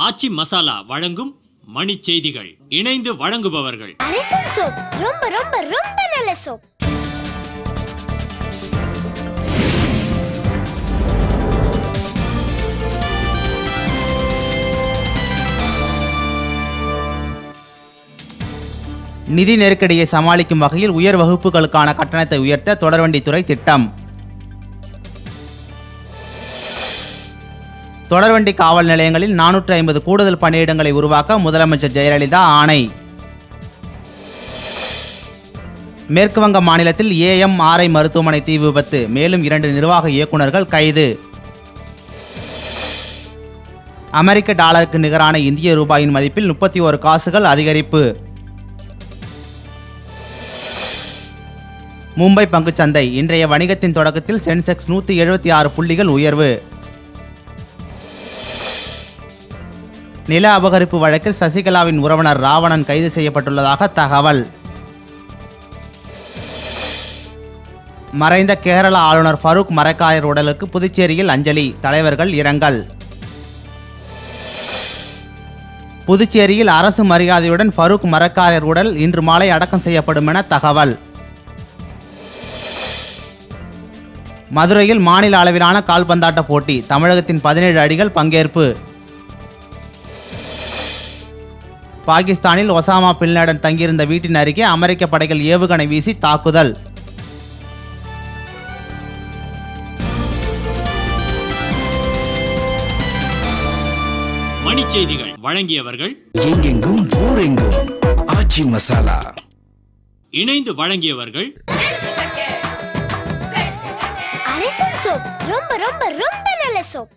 ஆச்சி மசாலா வழங்கும் மணி செய்திகள். இணைந்து வழங்குபவர்கள் அரசன் சோப். ரொம்ப ரொம்ப ரொம்ப நல்ல சோப். நிதி நெருக்கடியை சமாளிக்கும் வகையில் உயர் வகுப்புகளுக்கான கட்டணத்தை உயர்த்த தொடர்வண்டித்துறை திட்டம். தொடர்வண்டி காவல் நிலையங்களில் 450 கூடுதல் பணியிடங்களை உருவாக்க முதலமைச்சர் ஜெயலலிதா ஆணை. மேற்குவங்க மாநிலத்தில் AMRI மருத்துவமனை தீ விபத்து, மேலும் 2 நிர்வாக இயக்குநர்கள் கைது. அமெரிக்க டாலருக்கு நிகரான இந்திய ரூபாயின் மதிப்பில் 31 காசுகள் அதிகரிப்பு. மும்பை பங்குச்சந்தை இன்றைய வணிகத்தின் தொடக்கத்தில் சென்செக்ஸ் 176 புள்ளிகள் உயர்வு. நில அபகரிப்பு வழக்கில் சசிகலாவின் உறவினர் ராவணன் கைது செய்யப்பட்டுள்ளதாக தகவல். மறைந்த கேரள ஆளுநர் ஃபரூக் மரக்காயர் உடலுக்கு புதுச்சேரியில் அஞ்சலி, தலைவர்கள் இரங்கல். புதுச்சேரியில் அரசு மரியாதையுடன் ஃபரூக் மரக்காயர் உடல் இன்று மாலை அடக்கம் செய்யப்படும் என தகவல். மதுரையில் மாநில அளவிலான கால்பந்தாட்ட போட்டி, தமிழகத்தின் 17 அணிகள் பங்கேற்பு. பாகிஸ்தானில் ஒசாமா பின்லேடன் தங்கியிருந்த வீட்டின் அருகே அமெரிக்க படைகள் ஏவுகணை வீசி தாக்குதல். மணி செய்திகள் வழங்கியவர்கள் எங்கெங்கும் ஊரெங்கும் ஆச்சி மசாலா. இணைந்து வழங்கியவர்கள் அரசன் சோப். ரொம்ப ரொம்ப ரொம்ப நல்ல சோப்.